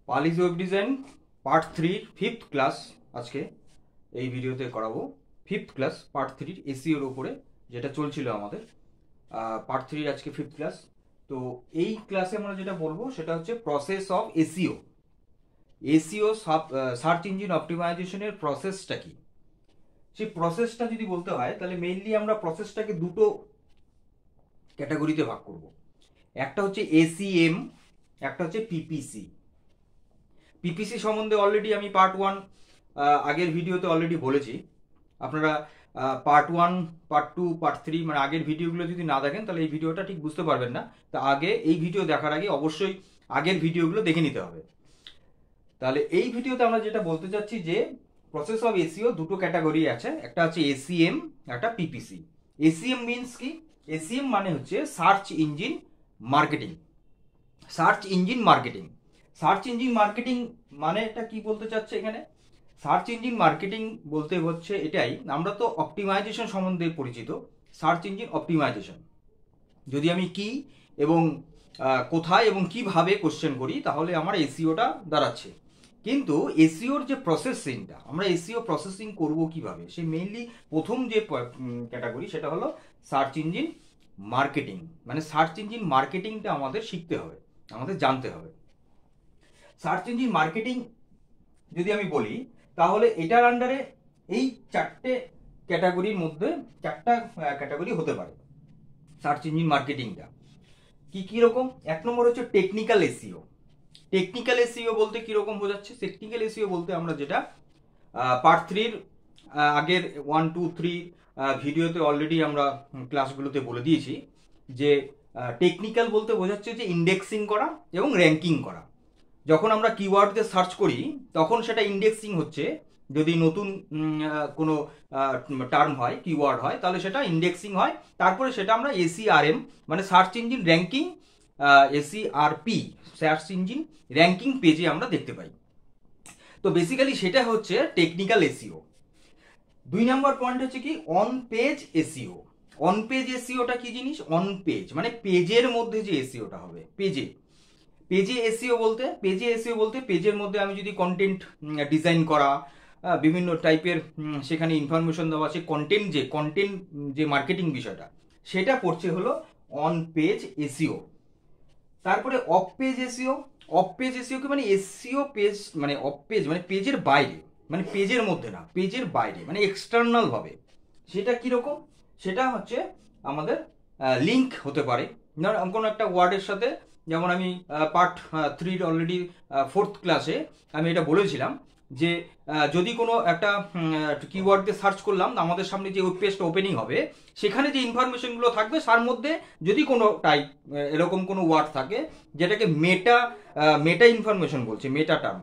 পালিস web design part 3 fifth class আজকে এই ভিডিওতে করাবো। ফিফথ ক্লাস পার্ট 3 এসইওর উপরে যেটা চলছিল আমাদের পার্ট 3 আজকে ফিফথ ক্লাস। তো এই ক্লাসে আমরা যেটা বলবো সেটা হচ্ছে process of SEO. SEO search engine অপটিমাইজেশনের প্রসেসটা কি, সেই প্রসেসটা যদি বলতে হয় তাহলে মেইনলি আমরা প্রসেসটাকে দুটো ক্যাটাগরিতে ভাগ করব। একটা হচ্ছে এসিএম, একটা হচ্ছে পিপিসি। পিপিসি সম্বন্ধে অলরেডি আমি পার্ট 1 আগের ভিডিওতে অলরেডি বলেছি। আপনারা পার্ট 1, পার্ট 2, পার্ট 3 মানে আগের ভিডিওগুলো যদি না দেখেন তাহলে এই ভিডিওটা ঠিক বুঝতে পারবেন না। তা আগে এই ভিডিও দেখার আগে অবশ্যই আগের ভিডিওগুলো দেখে নিতে হবে। তাহলে এই ভিডিওতে আমরা যেটা বলতে চাচ্ছি যে প্রসেস অফ এসইও দুটো ক্যাটাগরি আছে, একটা হচ্ছে এসিএম, একটা পিপিসি। এসিএম মিনস কি? এসিএম মানে হচ্ছে search engine marketing. Search engine marketing, search engine marketing মানে এটা কি বলতে চাচ্ছে এখানে? সার্চ ইঞ্জিন মার্কেটিং বলতে হচ্ছে এটাই, আমরা তো অপটিমাইজেশন সম্বন্ধে পরিচিত। সার্চ ইঞ্জিন অপটিমাইজেশন যদি আমি কি এবং কোথায় এবং কিভাবে কোশ্চেন করি তাহলে আমার এসইওটা দাঁড়াচ্ছে। কিন্তু এসইওর যে প্রসেসিংটা, আমরা এসইও প্রসেসিং করব কিভাবে, সেই মেইনলি প্রথম যে ক্যাটাগরি সেটা হলো সার্চ ইঞ্জিন মার্কেটিং। মানে সার্চ ইঞ্জিন মার্কেটিংটা আমাদের শিখতে হবে, আমাদের জানতে হবে। সার্চ ইঞ্জিন মার্কেটিং যদি আমি বলি তাহলে এটার আন্ডারে এই চারটে ক্যাটাগরির মধ্যে চারটা ক্যাটাগরি হতে পারে। সার্চ ইঞ্জিন মার্কেটিংটা কি কি রকম? এক নম্বর হচ্ছে টেকনিক্যাল এসইও। টেকনিক্যাল এসইও বলতে কিরকম বোঝাচ্ছে? টেকনিক্যাল এসইও বলতে আমরা যেটা পার্ট 3 আগের 1, 2, 3 ভিডিওতে অলরেডি আমরা ক্লাসগুলোতে বলে দিয়েছি যে টেকনিক্যাল বলতে বোঝাচ্ছে যে ইন্ডেক্সিং করা এবং র্যাঙ্কিং করা। যখন আমরা কিওয়ার্ড দিয়ে সার্চ করি তখন সেটা ইন্ডেক্সিং হচ্ছে। যদি নতুন কোনো টার্ম হয়, কিওয়ার্ড হয়, তাহলে সেটা ইন্ডেক্সিং হয়। তারপরে সেটা আমরা এসইআরএম মানে search engine ranking, SERP search engine ranking পেজে আমরা দেখতে পাই। তো বেসিক্যালি সেটা হচ্ছে টেকনিক্যাল এসইও। 2 নম্বর পয়েন্ট হচ্ছে কি on page SEO. On page এসইওটা কি জিনিস? অন পেজ মানে পেজের মধ্যে যে এসইওটা হবে, পেজে। পেজে এসইও বলতে পেজের মধ্যে আমি যদি কন্টেন্ট ডিজাইন করা, বিভিন্ন টাইপের সেখানে ইনফরমেশন দেওয়া আছে, কন্টেন্ট যে মার্কেটিং বিষয়টা সেটা পড়ছে হলো অন পেজ এসইও। তারপরে of page SEO. Of page SEO কি মানে এসইও পেজ মানে অফ পেজ মানে পেজের বাইরে, মানে পেজের মধ্যে না, পেজের বাইরে মানে এক্সটার্নাল ভাবে। সেটা কিরকম? সেটা হচ্ছে আমাদের লিঙ্ক হতে পারে কোনো একটা ওয়ার্ডের সাথে। যেমন আমি পার্ট 3 অলরেডি 4th ক্লাসে আমি এটা বলেছিলাম যে যদি কোনো একটা কিওয়ার্ড দিয়ে সার্চ করলাম, আমাদের সামনে যে ওয়েব পেজটা ওপেনিং হবে সেখানে যে ইনফরমেশনগুলো থাকবে তার মধ্যে যদি কোনো টাইপ এরকম কোনো ওয়ার্ড থাকে যেটাকে মেটা ইনফরমেশন বলছে, মেটা টার্ম।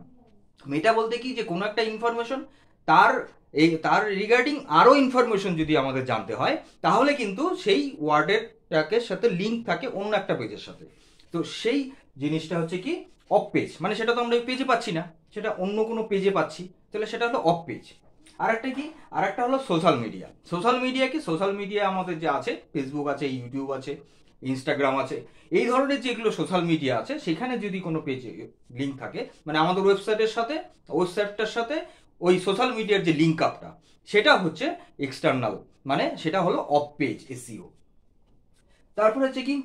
মেটা বলতে কি যে কোনো একটা ইনফরমেশন তার রিগার্ডিং আরও ইনফরমেশন যদি আমাদের জানতে হয় তাহলে কিন্তু সেই ওয়ার্ডের সাথে লিঙ্ক থাকে অন্য একটা পেজের সাথে। তো সেই জিনিসটা হচ্ছে কি অফ পেজ, মানে সেটা তো আমরা এই পেজে পাচ্ছি না, সেটা অন্য কোনো পেজে পাচ্ছি, তাহলে সেটা হলো অফ পেজ। আর একটা কি, আর একটা হলো সোশ্যাল মিডিয়া। সোশ্যাল মিডিয়া কি? সোশ্যাল মিডিয়া আমাদের যে আছে, ফেসবুক আছে, ইউটিউব আছে, ইনস্টাগ্রাম আছে, এই ধরনের যেগুলো সোশ্যাল মিডিয়া আছে সেখানে যদি কোনো পেজে লিঙ্ক থাকে, মানে আমাদের ওয়েবসাইটটার সাথে ওই সোশ্যাল মিডিয়ার যে লিঙ্ক আপটা সেটা হচ্ছে এক্সটার্নাল, মানে সেটা হলো অফ পেজ এসইও। তারপর হচ্ছে কি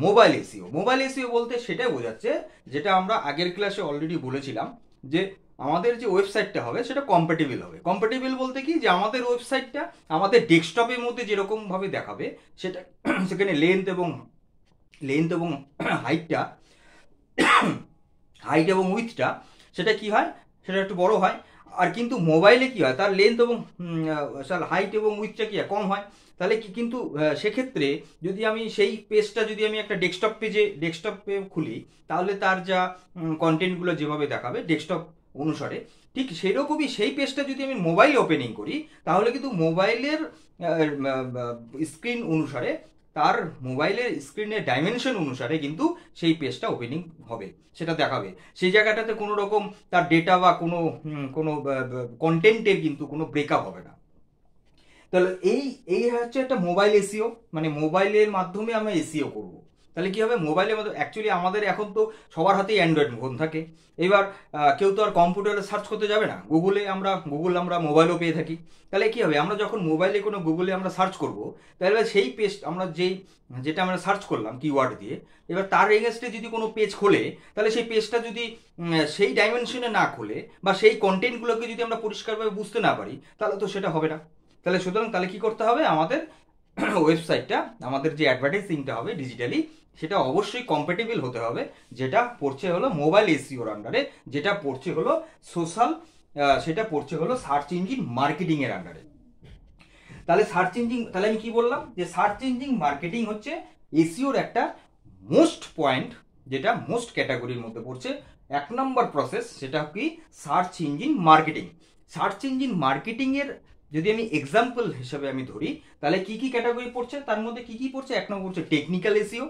মোবাইল এসইও। মোবাইল এসইও বলতে সেটাই বোঝাচ্ছে যেটা আমরা আগের ক্লাসে অলরেডি বলেছিলাম যে আমাদের যে ওয়েবসাইটটা হবে সেটা কম্প্যাটেবল হবে। কম্প্যাটেবল বলতে কি যে আমাদের ওয়েবসাইটটা আমাদের ডেস্কটপের মধ্যে যেরকম ভাবে দেখাবে সেটা সেখানে লেন্থ এবং হাইট এবং উইথটা সেটা কি হয়, সেটা একটু বড় হয়। আর কিন্তু মোবাইলে কি হয়, তার লেন্থ এবং হাইট এবং উইথটা কি কম হয়। তাহলে কি কিন্তু সেক্ষেত্রে যদি আমি সেই পেজটা যদি আমি একটা ডেস্কটপে খুলি তাহলে তার যা কন্টেন্টগুলো যেভাবে দেখাবে ডেস্কটপ অনুসারে, ঠিক সেরকমই সেই পেজটা যদি আমি মোবাইলে ওপেনিং করি তাহলে কিন্তু মোবাইলের স্ক্রিন অনুসারে, তার মোবাইলের স্ক্রিনের ডাইমেনশন অনুসারে কিন্তু সেই পেজটা ওপেনিং হবে, সেটা দেখাবে। সেই জায়গাটাতে কোনো রকম তার ডেটা বা কোনো কন্টেন্টের কিন্তু কোনো ব্রেকআপ হবে না। তাহলে এই হচ্ছে একটা মোবাইল এসইও, মানে মোবাইলের মাধ্যমে আমরা এসইও করব। তাহলে কি হবে, মোবাইলে অ্যাকচুয়ালি আমাদের এখন তো সবার হাতেই অ্যান্ড্রয়েড ফোন থাকে। এবার কেউ তো আর কম্পিউটারে সার্চ করতে যাবে না, গুগল আমরা মোবাইলেও পেয়ে থাকি। তাহলে কি হবে, আমরা যখন মোবাইলে কোনো গুগলে আমরা সার্চ করব, তাহলে সেই পেজ আমরা যেটা আমরা সার্চ করলাম কিওয়ার্ড দিয়ে, এবার তার এগেনস্টে যদি কোনো পেজ খোলে, তাহলে সেই পেজটা যদি সেই ডাইমেনশনে না খোলে বা সেই কন্টেন্টগুলোকে যদি আমরা পরিষ্কারভাবে বুঝতে না পারি, তাহলে তো সেটা হবে না। তাহলে কি করতে হবে, আমাদের ওয়েবসাইটটা, আমাদের যে অ্যাডভার্টাইজিংটা হবে ডিজিটালি, সেটা অবশ্যই কম্প্যাটেবল হতে হবে, যেটা পড়ছে হলো মোবাইল এসইওর আন্ডারে, যেটা পড়ছে হলো সেটা পড়ছে হলো সার্চ ইঞ্জিন মার্কেটিং এর আন্ডারে। তাহলে আমি কি বললাম, যে সার্চ ইঞ্জিন মার্কেটিং হচ্ছে এসইওর একটা মোস্ট পয়েন্ট, যেটা মোস্ট ক্যাটাগরির মধ্যে পড়ছে। 1 নম্বর প্রসেস সেটা কি, search engine marketing. Search engine marketing এর যদি আমি এক্সাম্পল হিসেবে আমি ধরি, তাহলে কি কি ক্যাটাগরি পড়ছে, তার মধ্যে কি কি পড়ছে, 1 নম্বর পড়ছে টেকনিক্যাল এসইও,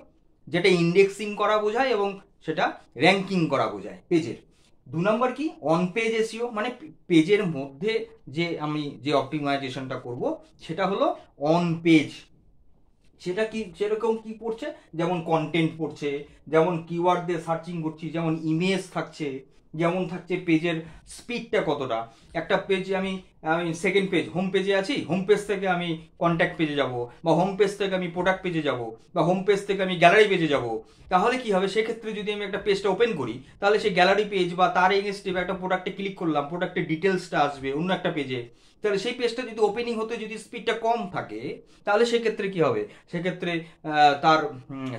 যেটা ইন্ডেক্সিং করা বোঝায় এবং সেটা র্যাঙ্কিং করা বোঝায় পেজের। 2 নম্বর কি, অন পেজ এসইও, মানে পেজের মধ্যে আমি যে অপটিমাইজেশনটা করব সেটা হলো অন পেজ। সেটা কি, সেরকম কি পড়ছে, যেমন কন্টেন্ট পড়ছে, যেমন কিওয়ার্ড দিয়ে সার্চিং করছি, যেমন ইমেজ থাকছে, যেমন থাকছে পেজের স্পিডটা কতটা। একটা পেজে আমি সেকেন্ড পেজ, হোম পেজে আছি, হোম পেজ থেকে আমি কন্ট্যাক্ট পেজে যাব, বা হোম পেজ থেকে আমি প্রোডাক্ট পেজে যাব, বা হোম পেজ থেকে আমি গ্যালারি পেজে যাব। তাহলে কি হবে, সেক্ষেত্রে যদি আমি একটা পেজটা ওপেন করি, তাহলে সেই গ্যালারি পেজ বা তার এগেনস্টে একটা প্রোডাক্টে ক্লিক করলাম, প্রোডাক্টের ডিটেলসটা আসবে অন্য একটা পেজে। তাহলে সেই পেজটা যদি ওপেনিং হতে যদি স্পিডটা কম থাকে, তাহলে সেক্ষেত্রে কি হবে, সেক্ষেত্রে তার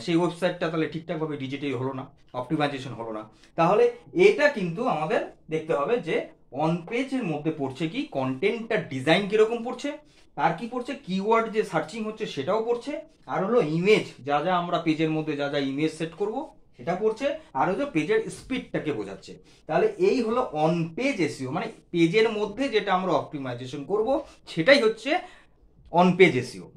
সেই ওয়েবসাইটটা তাহলে ঠিকঠাকভাবে ডিজিটাল হলো না, অপটিমাইজেশন হলো না। তাহলে এটা কিন্তু আমাদের দেখতে হবে যে অন পেজের মধ্যে পড়ছে কি, কন্টেন্টটা ডিজাইন কিরকম পড়ছে, তার কি পড়ছে, কিওয়ার্ড যে সার্চিং হচ্ছে সেটাও পড়ছে, আর হলো ইমেজ, যা আমরা পেজের মধ্যে যা ইমেজ সেট করব সেটা পড়ছে, আর হচ্ছে পেজের স্পিডটাকে বোঝাচ্ছে। তাহলে এই হলো অন পেজ এসইও, মানে পেজের মধ্যে যেটা আমরা অপটিমাইজেশন করব সেটাই হচ্ছে অন পেজ এসইও।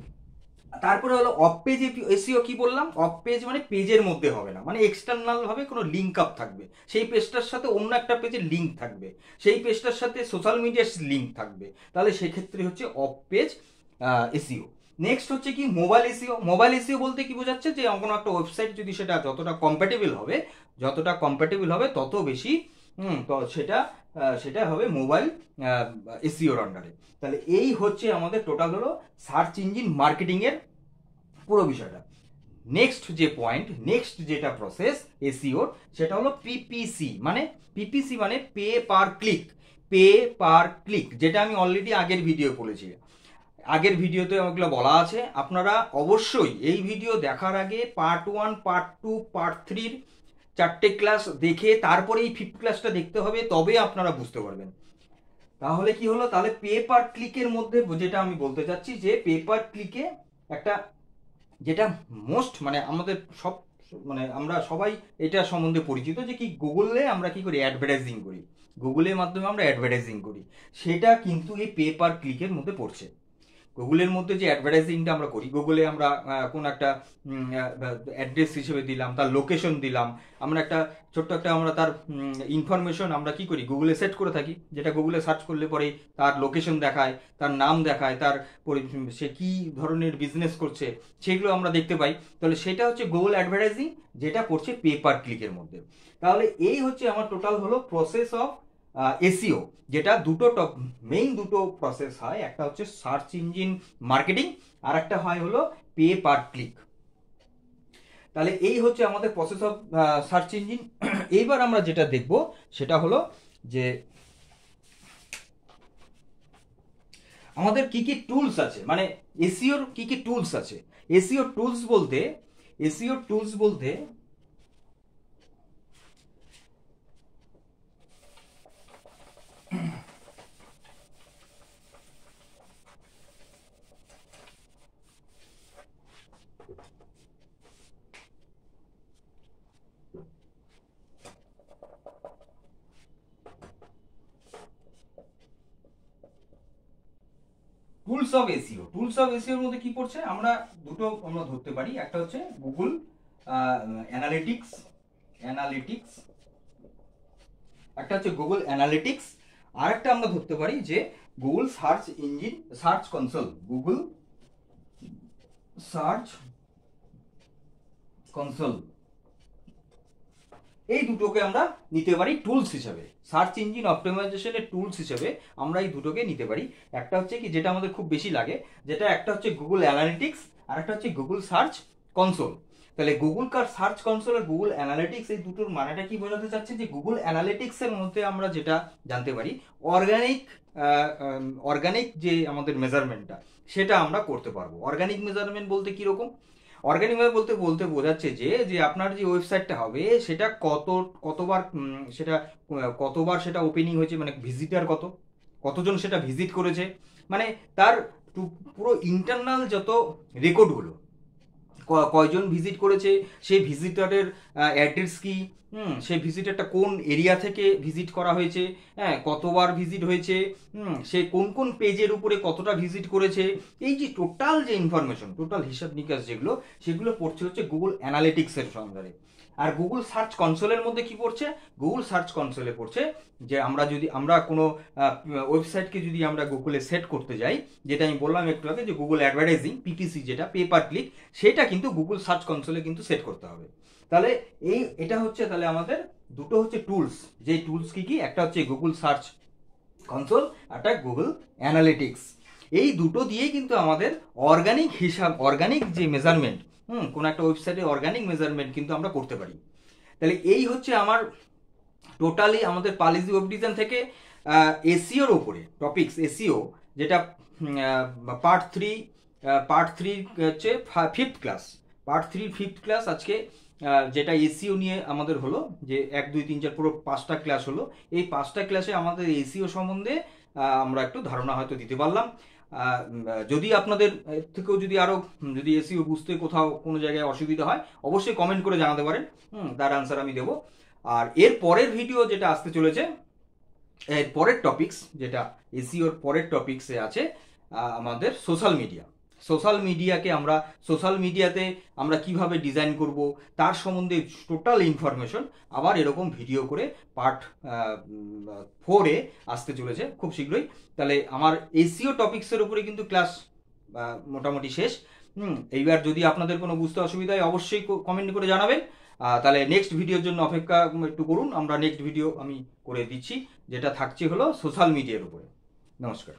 তারপরে হলো অফ পেজ এসইও, কি বললাম, অফ পেজ মানে পেজের মধ্যে হবে না, মানে এক্সটার্নাল ভাবে কোনো লিঙ্ক আপ থাকবে, সেই পেজটার সাথে অন্য একটা পেজের লিঙ্ক থাকবে, সেই পেজটার সাথে সোশ্যাল মিডিয়ার লিঙ্ক থাকবে, তাহলে সেক্ষেত্রে হচ্ছে অফ পেজ এসইও। নেক্সট হচ্ছে কি, মোবাইল এসইও। মোবাইল এসইও বলতে কি বোঝাচ্ছে, যে কোনো একটা ওয়েবসাইট যদি সেটা যতটা কম্প্যাটেবল হবে তত বেশি তো সেটা হবে মোবাইল এসইওর আন্ডারে। তাহলে এই হচ্ছে আমাদের টোটাল হলো সার্চ ইঞ্জিন মার্কেটিং এর পুরো বিষয়টা। নেক্সট যেটা প্রসেস এসইওর, সেটা হলো পিপিসি। মানে পে পার ক্লিক, যেটা আমি অলরেডি আগের ভিডিও বলেছি, আগের ভিডিওতে ওগুলো বলা আছে। আপনারা অবশ্যই এই ভিডিও দেখার আগে পার্ট 1, পার্ট 2, পার্ট 3 4টে ক্লাস দেখে তারপরে এই 5th ক্লাসটা দেখতে হবে, তবে আপনারা বুঝতে পারবেন। তাহলে কি হলো, তাহলে পে পার ক্লিকের মধ্যে যেটা আমি বলতে চাচ্ছি, যে পে পার ক্লিকে একটা, যেটা মোস্ট, মানে আমাদের আমরা সবাই এটা সম্বন্ধে পরিচিত, যে কি গুগলে আমরা কি করি, অ্যাডভার্টাইজিং করি, গুগলের মাধ্যমে আমরা অ্যাডভার্টাইজিং করি, সেটা কিন্তু এই পে পার ক্লিকের মধ্যে পড়ছে। গুগলের মধ্যে যে অ্যাডভার্টাইজিংটা আমরা করি, গুগলে আমরা কোন একটা অ্যাড্রেস হিসেবে দিলাম, তার লোকেশন দিলাম, আমরা ছোট্ট একটা আমরা তার ইনফরমেশন আমরা কি করি, গুগলে সেট করে থাকি, যেটা গুগলে সার্চ করলে পরে তার লোকেশন দেখায়, তার নাম দেখায়, সে কি ধরনের বিজনেস করছে সেগুলো আমরা দেখতে পাই। তাহলে সেটা হচ্ছে গুগল অ্যাডভার্টাইজিং, যেটা করছে পে পার ক্লিকের মধ্যে। তাহলে এই হচ্ছে আমার টোটাল হলো প্রসেস অফ এসইও, যেটা মেইন দুটো প্রসেস হয়, একটা হচ্ছে সার্চ ইঞ্জিন মার্কেটিং, আর একটা হয় হলো পে পার ক্লিক। তাহলে এই হচ্ছে আমাদের প্রসেস অফ সার্চ ইঞ্জিন। এইবার আমরা যেটা দেখব সেটা হলো যে আমাদের কি কি টুলস আছে, মানে এসইওর কি কি টুলস আছে। এসইও টুলস বলতে টুলস অফ এসইওর মধ্যে কি পড়ছে, আমরা দুটো ধরতে পারি, একটা হচ্ছে গুগল অ্যানালিটিক্স, একটা হচ্ছে গুগল অ্যানালিটিক্স, আর একটা আমরা ধরতে পারি যে Google search console, Google search console, এই দুটোকে আমরা নিতে পারি টুলস হিসেবে, সার্চ ইঞ্জিন অপটিমাইজেশনের টুলস হিসেবে আমরা এই দুটোকে নিতে পারি। একটা হচ্ছে কি যেটা আমাদের খুব বেশি লাগে, যেটা একটা হচ্ছে গুগল অ্যানালিটিক্স আর একটা হচ্ছে গুগল সার্চ কনসোল। তাহলে গুগল সার্চ কনসোল আর গুগল অ্যানালিটিক্স এই দুটোর মানেটা কি বোঝাতে চাচ্ছে, যে গুগল অ্যানালিটিক্সের মধ্যে আমরা যেটা জানতে পারি অর্গানিক যে আমাদের মেজারমেন্টটা সেটা আমরা করতে পারবো। অর্গানিক মেজারমেন্ট বলতে কিরকম, অর্গানিক বলতে বলতে বোঝাচ্ছে যে যে আপনার যে ওয়েবসাইটটা হবে সেটা কতবার সেটা ওপেনিং হয়েছে, মানে ভিজিটার কতজন সেটা ভিজিট করেছে, মানে তার পুরো ইন্টারনাল যত রেকর্ডগুলো, কয়জন ভিজিট করেছে, সেই ভিজিটারের অ্যাড্রেস কি, সেই ভিজিটারটা কোন এরিয়া থেকে ভিজিট করা হয়েছে, হ্যাঁ কতবার ভিজিট হয়েছে, সে কোন কোন পেজের উপরে কতটা ভিজিট করেছে, এই যে টোটাল যে ইনফরমেশন, টোটাল হিসাব নিকাশ যেগুলো, সেগুলো পড়ছে হচ্ছে গুগল অ্যানালিটিক্সের সন্ধানে। আর গুগল সার্চ কনসোলের মধ্যে কি পড়ছে, গুগল সার্চ কনসোলে পড়ছে যে আমরা কোনো ওয়েবসাইটকে যদি আমরা গুগলে সেট করতে যাই, যেটা আমি বললাম একটু আগে যে গুগল অ্যাডভার্টাইজিং পিপিসি যেটা পেপার ক্লিক, সেটা কিন্তু গুগল সার্চ কনসোলে কিন্তু সেট করতে হবে। তাহলে এটা হচ্ছে তাহলে আমাদের দুটো হচ্ছে টুলস, যে টুলস কি, একটা হচ্ছে গুগল সার্চ কনসোল, একটা গুগল অ্যানালিটিক্স। এই দুটো দিয়েই কিন্তু আমাদের অর্গানিক যে মেজারমেন্ট, কোন একটা ওয়েবসাইটে অর্গানিক মেজারমেন্ট কিন্তু আমরা করতে পারি। তাহলে এই হচ্ছে আমার টোটালি আমাদের পালিজি ওয়েব ডিজাইন থেকে এসইওর উপরে টপিকস, এসইও যেটা পার্ট থ্রি হচ্ছে ফিফথ ক্লাস আজকে, যেটা এসইও নিয়ে আমাদের হলো, যে 1 2 3 4 পুরো 5টা ক্লাস হলো। এই 5টা ক্লাসে আমাদের এসইও সম্বন্ধে আমরা একটু ধারণা হয়তো দিতে পারলাম। যদি আপনাদের থেকেও যদি আরো যদি এসইও বুঝতে কোথাও কোনো জায়গায় অসুবিধা হয়, অবশ্যই কমেন্ট করে জানাতে পারেন, তার আনসার আমি দেবো। আর এর পরের ভিডিও যেটা আসতে চলেছে, এর পরের টপিকস যেটা এসইওর পরের টপিকসে আছে আমাদের সোশ্যাল মিডিয়াতে আমরা কিভাবে ডিজাইন করব তার সম্বন্ধে টোটাল ইনফরমেশন আবার এরকম ভিডিও করে পার্ট 4-এ আসতে চলেছে খুব শীঘ্রই। তাহলে আমার এসইও টপিক্সের উপরে কিন্তু ক্লাস মোটামুটি শেষ। এইবার যদি আপনাদের কোনো বুঝতে অসুবিধা হয় অবশ্যই কমেন্ট করে জানাবেন। তাহলে নেক্সট ভিডিওর জন্য অপেক্ষা একটু করুন, আমরা নেক্সট ভিডিও আমি করে দিচ্ছি, যেটা থাকছে হলো সোশ্যাল মিডিয়ার উপরে। নমস্কার।